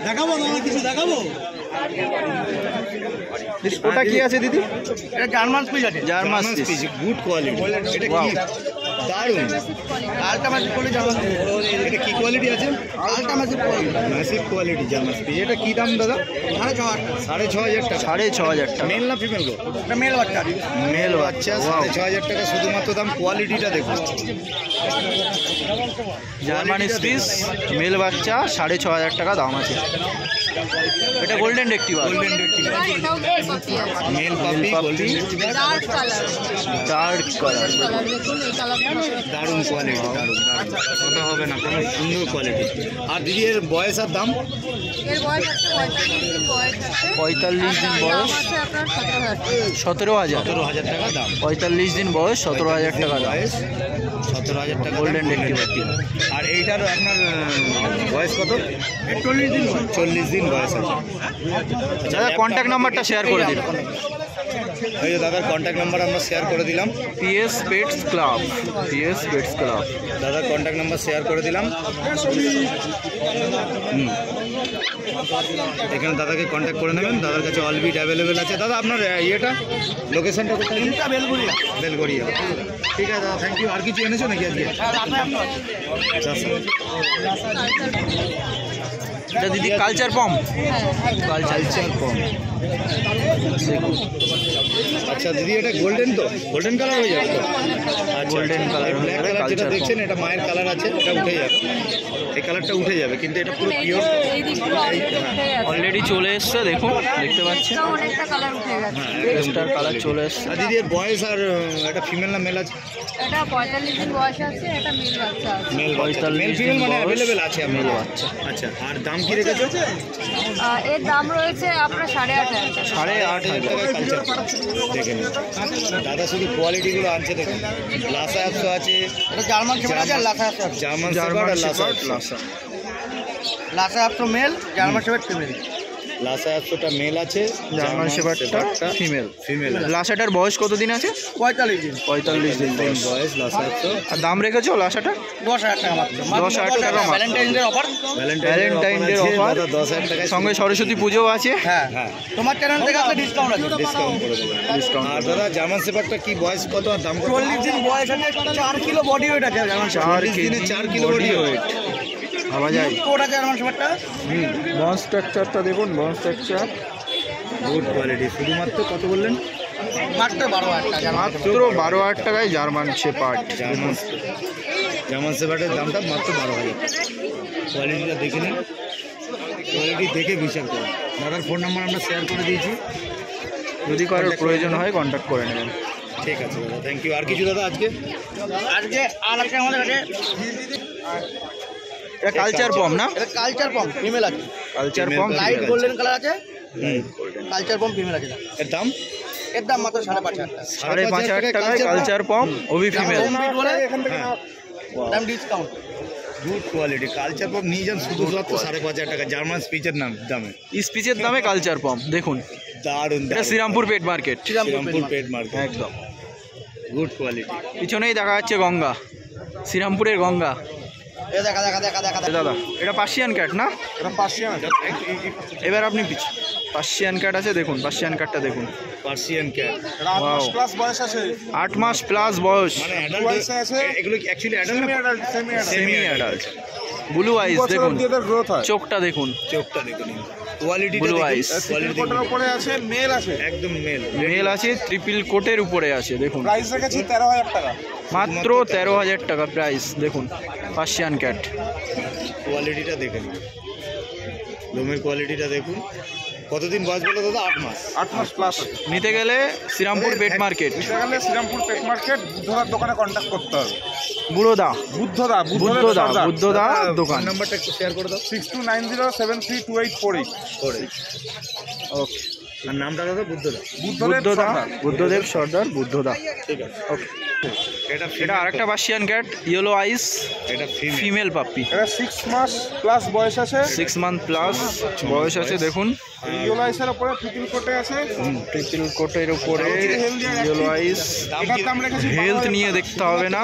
দেখাবো না কিছু দেখাবো। ওটা কি আছে দিদি? এটা জার্মান স্পিচ আছে। German speech, good quality. এটা কি দারুন, আলট্রাম্যাসিভ কোয়ালিটি জার্মান স্পিচ। এটা কি কোয়ালিটি আছে? Ultramassive quality, massive quality German Spitz. এটা কি দাম দাদা? 6,500 টাকা। 6,500 টাকা। মেল না ফিমেল গো? এটা মেল বাচ্চা। মেল বাচ্চা, 6,500 টাকা শুধুমাত্র দাম। কোয়ালিটিটা দেখুন, জার্মান স্পিচ মেল বাচ্চা 6,500 টাকা দাম আছে। এটা golden retriever. Golden retriever mail পাপি, গোল্ডেন রেক্টিভার, ডার্ক কালার। দারুণ কোয়ালিটি, দারুণ দারুণ, কথা হবে না, কোনো সুন্দর কোয়ালিটি। আর দিদি এর বয়স আর দাম? এর বয়স 45 দিন বয়স, 17,000 টাকা দাম। 45 দিন বয়স, 17,000 টাকা বয়স, 17,000 টাকা গোল্ডেন রেক্টিভার। আর এইটার আপনার বয়স কত? 40 দিন। 40 দিন বয়স আছে। দাদা কন্ট্যাক্ট নাম্বারটা শেয়ার করে দিন। ওই যে দাদার কন্ট্যাক্ট নাম্বার আমরা শেয়ার করে দিলাম। PS pets club, PS pets club, দাদার কন্ট্যাক্ট নাম্বার শেয়ার করে দিলাম। এখানে দাদাকে কন্ট্যাক্ট করে নেবেন, দাদার কাছে অল বিট অ্যাভেলেবেল আছে। দাদা আপনার ইয়েটা লোকেশনটা কোথায়? বেলগড়িয়া। বেলগড়িয়া, ঠিক আছে দাদা, থ্যাংক ইউ। আর কিছু এনেছো নাকি আজকে? এটা দিদি কালচার পম্প, কালচার পম্প। আচ্ছা দিদি এটা গোল্ডেন, তো গোল্ডেন কালার হয়ে যাবে তো? গোল্ডেন কালার, ব্ল্যাক কালার যেটা দেখছেন এটা মায়ের কালার আছে, এটা উঠে যাবে, এই কালারটা উঠে যাবে, কিন্তু এটা পুরো পিওর। অলরেডি চলে এসছে, দেখুন, দেখতে পাচ্ছেন অনেকটা কালার উঠে গেছে। এক্সট্রা কালার চলে এসছে। আর দিদি এর বয়স আর এটা ফিমেল না মেল আছে? এটা 45 দিন বয়স আছে, এটা মেল বাচ্চা আছে। মেল বাচ্চা, মেল ফিমেল মানে অ্যাভেলেবেল আছে মেল বাচ্চা। আচ্ছা, আর দাম কি রেখেছো? এর দাম রয়েছে আপনার 8,500 টাকা। 8,500 টাকায় কালচার দেখে নিন। দাদা শুধু কোয়ালিটিগুলো আনছে, দেখুন। লাসা অ্যাপসও আছে, এটা জার্মান শেপার্ড আছে আর লাসা আছে। জার্মান শেপার্ড আর লাসা। লাসা আছে male, German shepherd female. Lhasa অ্যাপসটা মেল আছে, জার্মান শেপার্ডটা ফিমেল। ফিমেল। লাসাটার বয়স কত দিন আছে? 45 দিন। 45 দিন বয়স লাসা অ্যাপস। আর দাম রেখেছো লাসাটা? 10,000 টাকা মাত্র। 10,000 টাকা মাত্র। Valentine day offer. Valentine day offer 10,000 টাকা। সঙ্গে সরস্বতী পুজোও আছে। হ্যাঁ হ্যাঁ, তোমার চ্যানেল থেকে আসলে ডিসকাউন্ট আছে। ডিসকাউন্ট করে দেবো, ডিসকাউন্ট। আর দাদা জার্মান শেপার্ডটা কি বয়স কত আর দাম কত? 40 দিন বয়স আছে, 4 কিলো বডি ওয়েট আছে German shepherd. 4 kilo body weight ভাবা যায়। কোড আছে জার্মান শেপার্ডটা। বন স্ট্রাকচারটা দেখুন, বন স্ট্রাকচার গুড কোয়ালিটি। শুধুমাত্র কত বললেন? মাত্র 12,000 টাকা। মাত্র 12,000 টাকায় জার্মান শেপার্ড। জার্মান শেপার্ডের দামটা মাত্র 12,000। কোয়ালিটিটা দেখে নিন, কোয়ালিটি দেখে বিচার করুন। দাদার ফোন নাম্বার আমরা শেয়ার করে দিয়েছি, যদি কারোর প্রয়োজন হয় কন্ট্যাক্ট করে নেবেন। ঠিক আছে দাদা, থ্যাংক ইউ। আর কিছু দাদা আজকে? আজকে আর আছে আমাদের কাছে এটা কালচার পম্প না? এটা কালচার পম্প ফিমেল আছে। Culture pomp light golden colour আছে। কালচার পম্প ফিমেল আছে। এর দাম? এর দাম মাত্র 5,500 টাকা। 5,500 টাকায় কালচার পম্প ওবি ফিমেল। দাম discount. Good quality culture pomp নিয়ে যান শুধুমাত্র 5,500 টাকা জার্মান স্পিচের দামে। স্পিচের দামে কালচার পম্প দেখুন, দারুণ। এটা Srirampur pet market, Srirampur pet market একদম গুড কোয়ালিটি। পিছনেই দেখা যাচ্ছে গঙ্গা, শ্রীরামপুরের গঙ্গা। দেখা দেখা দেখা দেখা দাদা এটা পার্সিয়ান ক্যাট না? এটা পার্সিয়ান। এবার আপনি পার্সিয়ান ক্যাট আছে, দেখুন পার্সিয়ান ক্যাটটা দেখুন। পার্সিয়ান ক্যাট 8 মাস প্লাস বয়স আছে। 8 মাস প্লাস বয়স, মানে অ্যাডাল্ট আছে। এগুলো অ্যাকচুয়ালি অ্যাডাল্ট না? Semi adult. ব্লু আইস দেখুন, গ্রোথ হয়। চোখটা দেখুন, চোখটা দেখুন, কোয়ালিটি ব্লু আইস। কোয়ালিটির উপরে আছে, মেল আছে, একদম মেল। মেল আছে, ট্রিপল কোটের উপরে আছে দেখুন। প্রাইস রেখেছি 13,000 টাকা মাত্র। 13,000 টাকা প্রাইস দেখুন। পার্সিয়ান ক্যাট কোয়ালিটিটা দেখুন, লোমের কোয়ালিটিটা দেখুন। কতদিন বয়স বলো দাদা? 8 মাস। 8 মাস প্লাস। নিতে গেলে শ্রীরামপুর পেট মার্কেট, নিতে গেলে শ্রীরামপুর পেট মার্কেট বুদ্ধদার দোকানে কন্ট্যাক্ট করতে হবে। বুড়োদা, বুদ্ধদা দোকান। নাম্বারটা একটু শেয়ার করে দাও। 6290732848। ওকে। আর নামটা দাদা? বুদ্ধদেব সর্দার, বুদ্ধদেব সর্দার, বুদ্ধদা। ঠিক আছে, ওকে। এটা আরেকটা পার্সিয়ান ক্যাট, ইয়েলো আইস, এটা ফিমেল পাপ্পি। এটা 6 মাস প্লাস বয়স আছে, 6 মান্থ প্লাস বয়স আছে। দেখুন ইয়েলো আইসের উপরে ট্রিপল কোটে আছে, ট্রিপল কোটের উপরে ইয়েলো আইস। এটার দাম রেখেছি হেলথ নিয়ে দেখতে হবে না,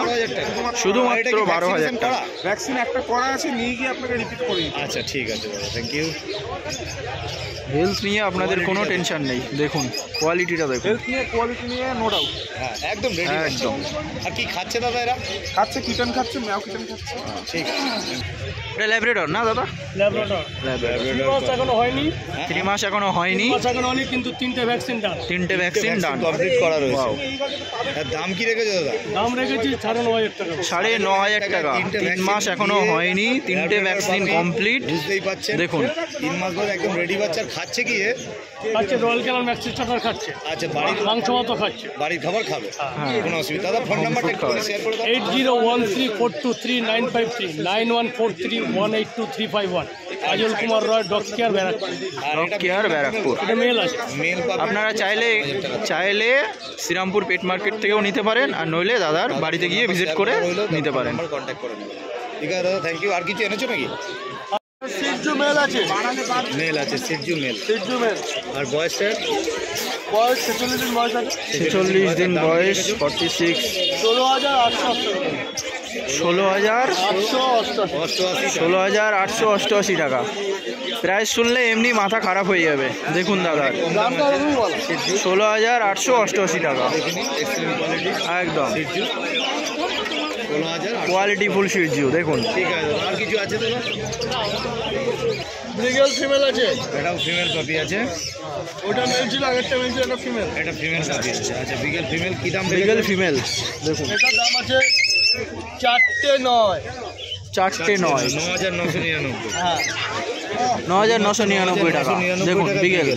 শুধুমাত্র 12,000 টাকা। ভ্যাকসিন একটা করা আছে, নিয়ে গিয়ে আপনাকে রিপিট করে দিতে হবে। আচ্ছা ঠিক আছে দাদা, থ্যাংক ইউ। হেলথ নিয়ে আপনাদের কোনো টেনশন নেই। দেখুন কোয়ালিটিটা দেখুন, হেলথ নিয়ে কোয়ালিটি নিয়ে নো ডাউট। হ্যাঁ একদম রেডি। একদম। আর কি খাচ্ছে দাদা এরা? খাচ্ছে কিটেন, খাচ্ছে ম্যাও কিটেন খাচ্ছে। ঠিক আছে। এটা ল্যাব্রাডর না দাদা? ল্যাব্রাডর। 3 মাস এখনো হয়নি, 3 মাস এখনো হয়নি, 3 মাস এখনো হয়নি, কিন্তু 3টে ভ্যাকসিন ডান। 3টে ভ্যাকসিন ডান, কমপ্লিট করা রয়েছে। Wow। এর দাম কি রেখেছো দাদা? দাম রেখেছি 9,500 টাকা। 9,500 টাকা। 3 মাস এখনো হয়নি, 3টে ভ্যাকসিন কমপ্লিট। বুঝতেই পাচ্ছেন, দেখুন 3 মাস ধরে একদম রেডি বাচ্চা। খাচ্ছে কি এ? খাচ্ছে রয়্যাল ক্যানাল ম্যাক্সি স্টার্টার খাচ্ছে, আচ্ছা বাড়ির মাংস মতো খাচ্ছে। বাড়ির খাবার খাবে, হ্যাঁ। কোনো অসুবিধা? দাদা ফোন নাম্বারটা একটু করে শেয়ার করে দাও। 8013423953 9143182351। আজল কুমার রয়, ডগ কেয়ার, ব্যারাকপুর। আর ডগ কেয়ার ব্যারাকপুর। এটা মেল আছে। মেল পাবে। আপনারা চাইলে শ্রীরামপুর পেট মার্কেট থেকেও নিতে পারেন, আর নইলে দাদার বাড়িতে গিয়ে ভিজিট করে নিতে পারেন। কন্ট্যাক্ট করে নেবেন। ঠিক আছে দাদা, থ্যাংক ইউ। আর কিছু এনেছো নাকি? সিজু মেল আছে, মেল আছে, সিজু মেল। সিজু মেল। আর বয়সটা? বয়স 46 দিন বয়স আছে। 46 দিন বয়স, 46। 16,888 টাকা। প্রাইস শুনলে এমনি মাথা খারাপ হয়ে যাবে। দেখুন দাদার 16,888 টাকা, একদম কোয়ালিটি ফুল সিজু। দেখুন ঠিক আছে দাদা। আর কিছু আছে দাদা? ব্রিগেল ফিমেল আছে, এটাও ফিমেল কপি আছে। ওটা মেল ছিল, আগেরটা মেল ছিল, এটা ফিমেল। এটা ফিমেল কপি আছে। আচ্ছা বিগেল ফিমেল কি দাম? বিগেল ফিমেল দেখুন, এটার দাম আছে 4,900। 4,900। 9,999। হ্যাঁ, 9,999 টাকা। দেখুন বিগেল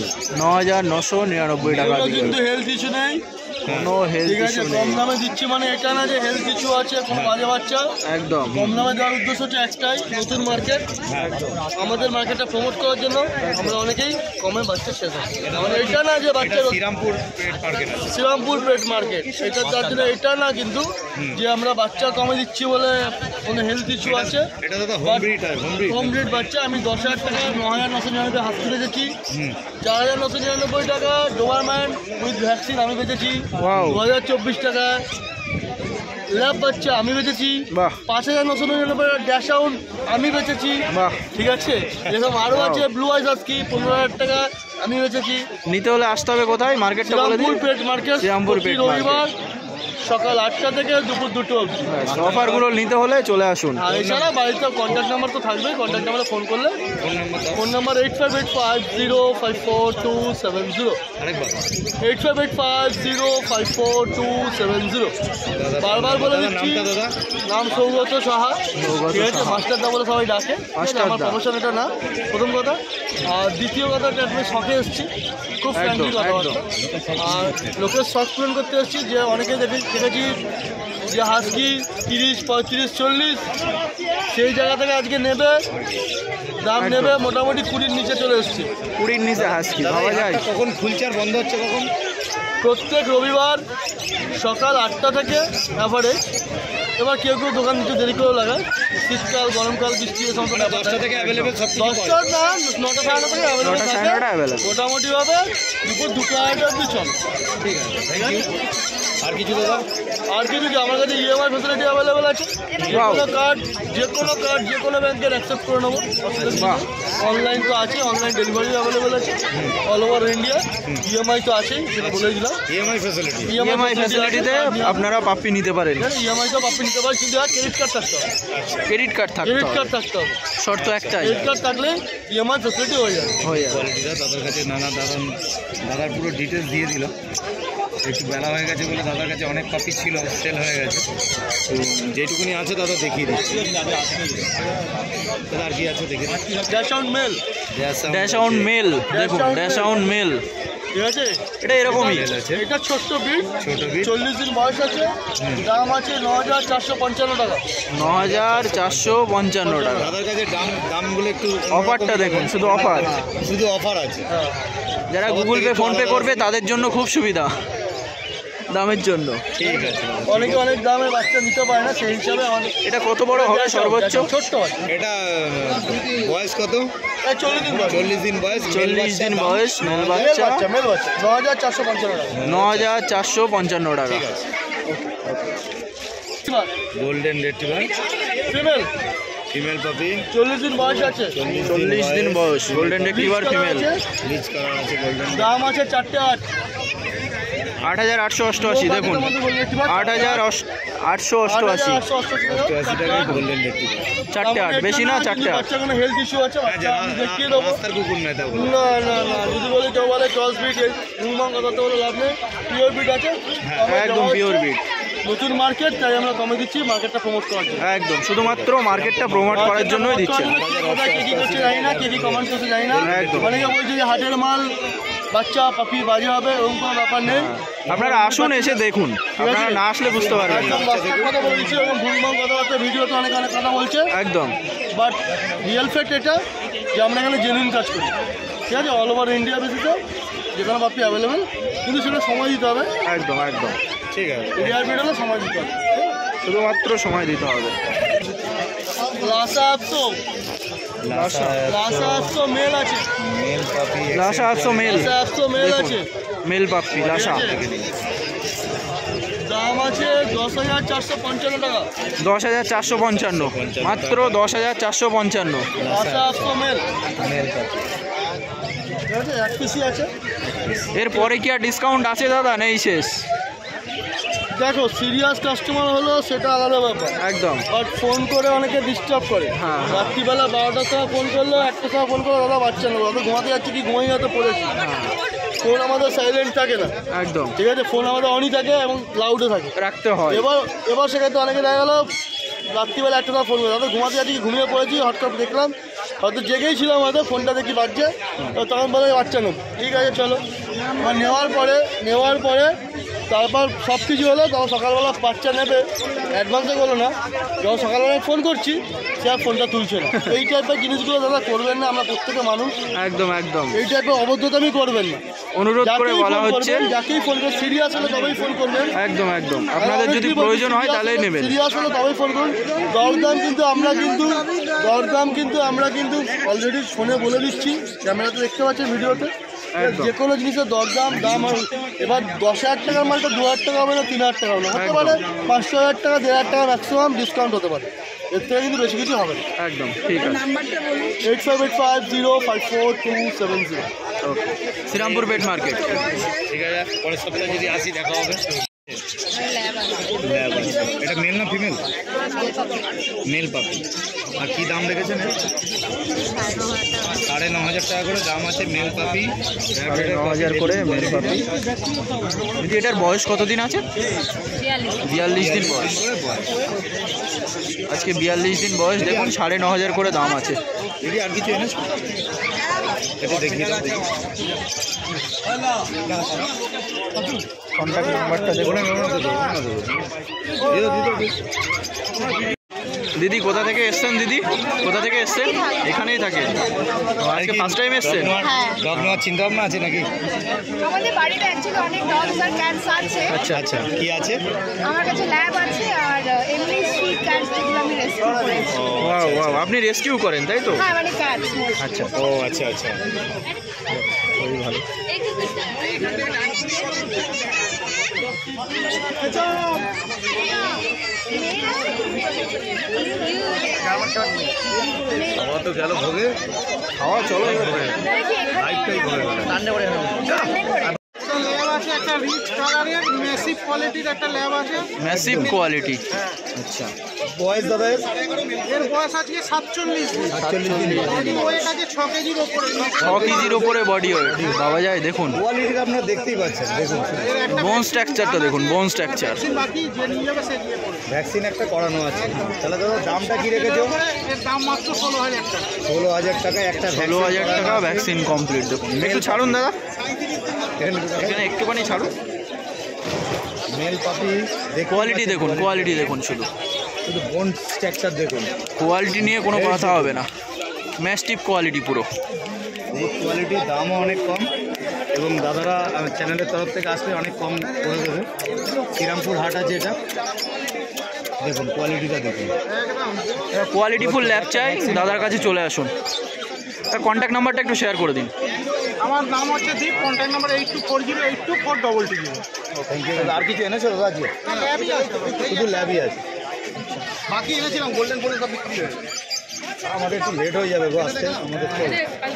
9,999 টাকা। এগুলো বিগেল কিন্তু হেলথ ইস্যু নেই, কোনো হেলথ ঠিক আছে। ইস্যু কম নেই, দামে দিচ্ছি মানে এটা না যে হেলথ ইস্যু আছে কোনো বাজে বাচ্চা। একদম। কম দামে দেওয়ার উদ্দেশ্য হচ্ছে একটাই, নতুন মার্কেট, আমাদের মার্কেটটা প্রমোট করার জন্য আমরা অনেকেই কমে বাচ্চা শেষ হয়। মানে এটা না যে বাচ্চা শ্রীরামপুর পেট মার্কেট আছে। শ্রীরামপুর পেট মার্কেট, এটা তার জন্য এটা না কিন্তু যে আমরা বাচ্চা কমে দিচ্ছি বলে কোনো হেলথ ইস্যু আছে। এটা দাদা হোম ব্রিড আর হোম ব্রিড। হোম ব্রিড বাচ্চা আমি 10,000 টাকা 9,999 হাত তুলে বেচেছি, 4,999 টাকা ডোবারম্যান উইথ ভ্যাকসিন আমি বেচেছি, Wow। 2,024 টাকা ল্যাব বাচ্চা আমি বেচেছি, বাহ। 5,999 টাকা ড্যাশ আউট আমি বেচেছি। বাহ। ঠিক আছে, এরকম আরও আছে ব্লু আইস আজকি 15,000 টাকা আমি বেচেছি। নিতে হলে আসতে হবে কোথায়? মার্কেটটা বলে দিন। শ্রীরামপুর পেট মার্কেট, শ্রীরামপুর প্রতি পেট রবিবার সকাল 8টা থেকে দুপুর 2টো অবধি। অফারগুলো নিতে হলে চলে আসুন। আর এছাড়া বাড়িতে কন্ট্যাক্ট নাম্বার তো থাকবেই, কন্ট্যাক্ট নাম্বারে ফোন করলে। ফোন নাম্বার দাও ফোন নাম্বার 8585054270, আরেকবার। 8585054270। বারবার বলে দাদা দিচ্ছি, নামটা দাদা? নাম সৌগত সাহা। সৌগত ঠিক আছে, সাহা। মাস্টারদা বলে সবাই ডাকে, ঠিক আছে? মাস্টারদা। আমার প্রফেশন এটা না, প্রথম কথা। আর দ্বিতীয় কথা, আমি শখে এসেছি, খুব ফ্র্যাঙ্কলি একদম, কথাবার্তা। আর লোকের শখ পূরণ করতে এসেছি, যে অনেকে দেখেছি যে হাসকি 30, 35, 40, সেই জায়গা থেকে আজকে নেবে, দাম একদম। নেবে মোটামুটি 20-র নিচে চলে এসেছি। 20-র নিচে হাসকি দাদা ভাবা এই যায়? হাটটা কখন খুলছে আর বন্ধ হচ্ছে কখন? প্রত্যেক রবিবার সকাল 8টা থেকে অ্যাভারেজ। এবার কেউ কেউ দোকান একটু দেরি করেও লাগায়, শীতকাল গরমকাল বৃষ্টি এই সমস্ত ব্যাপার 10টা থেকে অ্যাভেলেবেল সব কিছু পাওয়া 10টা না 9টা 9:30 থেকে 9টা অ্যাভেলেবেল 9:30 available। মোটামুটিভাবে দুপুর 2টা অবধি চলে। ঠিক আছে, থ্যাংক ইউ। আর কিছু দাদা? আর কিছু কি, আমার কাছে ইএমআই ফেসিলিটি অ্যাভেলেবেল আছে। যে কোনো ব্যাংকের অ্যাকসেপ্ট করে নেবো, বাহ। অনলাইন তো আছে, অনলাইন ডেলিভারি অ্যাভেলেবেল আছে অল ওভার ইন্ডিয়া। ইএমআই তো আছেই, সেটা বলে দিলাম। EMI facility. ইএমআই ফ্যাসিলিটিতে আপনারা পাপ্পি নিতে পারেন। ইএমআই তো আপনি নিতে পারেন, কিন্তু ক্রেডিট কার্ড থাকতে হবে। ক্রেডিট কার্ড থাকতে ক্রেডিট হবে, কার্ড থাকতে হবে, শর্ত একটাই, ক্রেডিট কার্ড থাকলে ইএমআই ফেসিলিটি হয়ে যাবে। হয়ে যাবে। কোয়ালিটিটা দাদার কাছে দাদার পুরো ডিটেলস দিয়ে দিল। একটু বেলা হয়ে গেছে বলে দাদার কাছে অনেক কপি ছিল, সেল হয়ে গেছে। তো যেটুকুনি আছে দাদা দেখিয়ে দিচ্ছি। দাদা আর কি আছে দেখে দিচ্ছি। Dachshund male, dachshund male দেখুন, ড্যাশ আউট মেল ঠিক আছে? এটা এরকমই আছে। এটা ছোট্ট বিট, ছোট বিট। 40 দিন বয়স আছে, দাম আছে 9,455 টাকা। 9,455 টাকা। দাদার কাছে দামগুলো একটু অফারটা দেখুন, শুধু অফার। শুধু অফার আছে। হ্যাঁ, যারা গুগল পে ফোন পে করবে তাদের জন্য খুব সুবিধা। দামের জন্য। ঠিক আছে। অনেকে অনেক দামে বাচ্চা নিতে পারে না, সেই হিসাবে আমাদের এটা কত বড় হবে সর্বোচ্চ? ছোট্ট আছে। এটা বয়স কত? 40 দিন বয়স। 40 দিন বয়স। 40 দিন বয়স, মেল মেল বাচ্চা, বাচ্চা, মেল বাচ্চা 9455 টাকা। 9455 টাকা। ঠিক আছে। গোল্ডেন রেট্রিভার ফিমেল, ফিমেল পাপি, 40 দিন বয়স আছে। 40 দিন বয়স, গোল্ডেন রিট্রিভার ফিমেল। লিচ কালার আছে গোল্ডেন। দাম আছে 4টে 8। 8888 দেখুন, 8888। 88 টাকায় গোল্ডেন রেট্রিভার। 4টে 8, বেশি না 4টে 8। বাচ্চা কোনো হেলথ ইস্যু আছে বাচ্চা আমি দেখিয়ে দেবো। রাস্তার কুকুর নয় তা বলো। না না না, যদি বলে কেউ বলে ক্রস ব্রিড, রুমান কথা তো বলে লাভ নেই। পিওর ব্রিড আছে, আমরা একদম দেওয়া পিওর হচ্ছে। বিট, নতুন মার্কেট, তাই আমরা কমে দিচ্ছি মার্কেটটা প্রমোট করার জন্য। একদম শুধুমাত্র মার্কেটটা প্রমোট করার জন্যই দিচ্ছেন। কোথায় কে কি করছে জানি না, কে কি কমেন্ট করছে জানি না। একদম। অনেকে বলছে যে হাটের মাল বাচ্চা পাপি বাজে হবে, এরকম কোনো ব্যাপার নেই। আপনারা আসুন, এসে দেখুন, আপনারা না আসলে বুঝতে পারবেন না। একদম বাস্তব কথা বলে দিচ্ছি, এরকম ভুলভাল কথাবার্তা ভিডিওতে অনেক অনেক কথা বলছে, একদম বাট রিয়েল ফ্যাক্ট এটা যে আমরা এখানে জেনুইন কাজ করি, ঠিক আছে। অল ওভার ইন্ডিয়া বেসিসে যেখানে পাপি অ্যাভেলেবেল, কিন্তু সেটা সময় দিতে হবে। একদম একদম ঠিক আছে। রিয়ার ব্রিড হলে সময় দিতে হবে। শুধুমাত্র সময় দিতে হবে। Lhasa Apso, Lhasa Apso male আছে, male puppy Lhasa 800 male, Lhasa Apso male আছে। Male puppy Lhasa. দাম আছে 10,455 টাকা। 10,455, মাত্র 10,455। লাসা আপতো মেল, মেল পাপি। ঠিক আছে। 1 পিসি আছে। এরপরে কি আর ডিসকাউন্ট আছে দাদা? নেই, শেষ। দেখো সিরিয়াস কাস্টমার হলো সেটা আলাদা ব্যাপার, একদম বাট ফোন করে অনেকে ডিস্টার্ব করে। হ্যাঁ। রাত্রিবেলা 12টার সময় ফোন করলো, 1টার সময় ফোন করলো, দাদা বাচ্চা নেবো, দাদা ঘুমাতে যাচ্ছি কি ঘুমাই হয়তো পড়েছি। ফোন আমাদের সাইলেন্ট থাকে না, একদম ঠিক আছে। ফোন আমাদের অনই থাকে এবং লাউডে থাকে। রাখতে হয়। এবার সেক্ষেত্রে অনেকে দেখা গেলো রাত্রিবেলা 1টা সময় ফোন করে, দাদা ঘুমাতে যাচ্ছি কি ঘুমিয়ে পড়েছি, হঠাৎ দেখলাম হয়তো জেগেই ছিলাম, হয়তো ফোনটা দেখি বাজছে, তো তখন বলে বাচ্চা নেব। ঠিক আছে চলো, আর নেওয়ার পরে তারপর সব কিছু হলো, তখন সকালবেলা বাচ্চা নেবে অ্যাডভান্সে বলো না, যখন সকালবেলা ফোন করছি সে আর ফোনটা তুলছে না। এই টাইপের জিনিসগুলো দাদা করবেন না, আমরা প্রত্যেকে মানুষ, একদম একদম এই টাইপের অবদ্ধতামি করবেন না। অনুরোধ করে বলা হচ্ছে, যাকেই ফোন করবেন, সিরিয়াস হলে তবেই ফোন করবেন। একদম একদম আপনাদের যদি প্রয়োজন হয় তাহলেই নেবেন। সিরিয়াস হলে তবেই ফোন করুন। দরদাম কিন্তু আমরা কিন্তু অলরেডি ফোনে বলে দিচ্ছি, ক্যামেরাতে দেখতে পাচ্ছেন, ভিডিওতে। একদম। যে কোনো জিনিসের দাম এবার 10,000 টাকার মালটা 2,000 টাকা হবে না, 3,000 টাকা হবে না, হতে পারে 500,000 টাকা, 1,500 টাকা ম্যাক্সিমাম ডিসকাউন্ট হতে পারে, এর থেকে কিন্তু বেশি কিছু হবে না। একদম ঠিক আছে। 8585054270। ওকে, শ্রীরামপুর পেট মার্কেট। ঠিক আছে, পরের সপ্তাহে যদি আসি দেখা হবে। ল্যাব আছে। এটা মেল না ফিমেল? মেল পাপি। আর কি দাম রেখেছেন? 9,500 টাকা করে দাম আছে মেল পাপি। 9,000 করে মেল পাপি। দিদি এটার বয়স কতদিন আছে? 42 দিন বয়স। আজকে 42 দিন বয়স, দেখুন 9,500 করে দাম আছে। দিদি আর কিছু এনেছো? এটা দেখিয়ে দাও। কন্ট্যাক্ট নাম্বারটা দেখুন। দিদি কোথা থেকে এসছেন? দিদি কোথা থেকে এসছেন? এখানেই থাকে। আজকে ফার্স্ট টাইম এসছেন? ডগ নেওয়ার চিন্তা ভাবনা আছে নাকি? আমাদের বাড়িতে অ্যাকচুয়ালি অনেক ডগস আর ক্যাটস আছে। আচ্ছা আচ্ছা, কি আছে? আমার কাছে ল্যাব আছে আর এমনি স্ট্রিট ক্যাটস যেগুলো আমি রেস্কিউ করেছি। ওয়াও ওয়াও, আপনি রেস্কিউ করেন তাই তো? হ্যাঁ মানে ক্যাটস। আচ্ছা, ও আচ্ছা আচ্ছা, খুবই ভালো। খাওয়া তো গেল ভোগে, খাওয়া চলো। লাইফটাই ভোগে গেল। ল্যাব আছে একটা রিচ কালারের ম্যাসিভ কোয়ালিটির একটা ল্যাব আছে। Massive quality. আচ্ছা, বয়স দাদা এর বয়স আজকে 47 দিন। 47 দিন। বডি ওয়েট আছে 6 কেজির উপরে। 6 কেজির উপরে বডি ওয়েট। বাবা যায় দেখুন, কোয়ালিটি আপনারা দেখতেই পাচ্ছেন, দেখুন বোন স্ট্রাকচারটা দেখুন, বোন স্ট্রাকচার। বাকি যে নিয়ে যাবে সে দিয়ে পড়বে। ভ্যাকসিন একটা করানো আছে। তাহলে দাদা দামটা কি রেখেছো? এর দাম মাত্র 16,000 টাকা। 16,000 টাকা একটা। 16,000 টাকা ভ্যাকসিন কমপ্লিট। দেখুন একটু ছাড়ুন দাদা, এখানে একটুখানি ছাড়ুন। মেল পাপি কোয়ালিটি দেখুন, কোয়ালিটি দেখুন, শুধু বোন স্ট্রাকচার দেখুন। কোয়ালিটি নিয়ে কোনো কথা হবে না, ম্যাস্টিভ কোয়ালিটি পুরো। কোয়ালিটি, দামও অনেক কম এবং দাদারা চ্যানেলের তরফ থেকে আসলে অনেক কম করে দেবে। শ্রীরামপুর হাট আছে এটা, দেখুন কোয়ালিটিটা দেখুন। কোয়ালিটিফুল ল্যাব চাই, দাদার কাছে চলে আসুন। তার কন্ট্যাক্ট নাম্বারটা একটু শেয়ার করে দিন। আমার নাম হচ্ছে দীপ, কন্ট্যাক্ট নাম্বার 8240824220। থ্যাংক ইউ দাদা। আর কিছু এনেছো দাদা আজকে? শুধু ল্যাবই আছে, বাকি এনেছিলাম গোল্ডেন ফোনের সব বিক্রি হয়ে গেছে। আমাদের একটু লেট হয়ে যাবে গো আসতে, আমাদের তো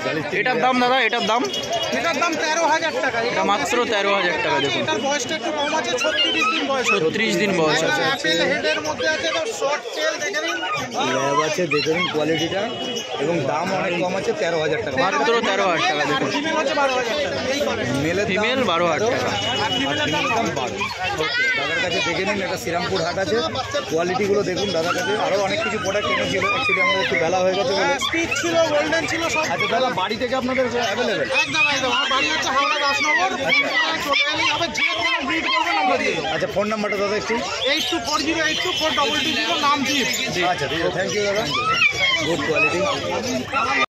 গাড়ির থেকে এটার দাম দাদা, এটার দাম? এটার দাম 13,000 টাকা। এটা মাত্র 13,000 টাকা। দেখুন এটার বয়সটা একটু কম আছে, 36 দিন বয়স। 36 দিন বয়স আছে। অ্যাপেল হেডের মধ্যে আছে, তো শর্ট টেল দেখে নিন। ল্যাব আছে, দেখে নিন কোয়ালিটিটা, এবং দাম অনেক কম আছে, 13,000 টাকা মাত্র 13,000 টাকা। দেখুন ফিমেল হচ্ছে 12,000 টাকা। এই করে মেলের ফিমেল 12,000 টাকা। আর ফিমেলের দাম 12। দাদার কাছে দেখে নিন, এটা শ্রীরামপুর হাট আছে, কোয়ালিটিগুলো দেখুন দাদার কাছে। আরও অনেক কিছু প্রোডাক্ট এনেছিল, অ্যাকচুয়ালি আমাদের একটু বেলা হয়ে গেছে বলে। স্পিড ছিল, গোল্ডেন ছিল সব। আচ্ছা দাদা, বাড়ি থেকে আপনাদের অ্যাভেলেবেল? একদম একদম। আমার বাড়ি হচ্ছে হাওড়া 10 নম্বর। চলে এলেই হবে, যে কোনো ব্রিড করবেন আমরা দিয়ে দেবো। আচ্ছা ফোন নাম্বারটা দাদা একটু? 8240824220, নাম দীপ। আচ্ছা ঠিক আছে, থ্যাংক ইউ দাদা, গুড কোয়ালিটি।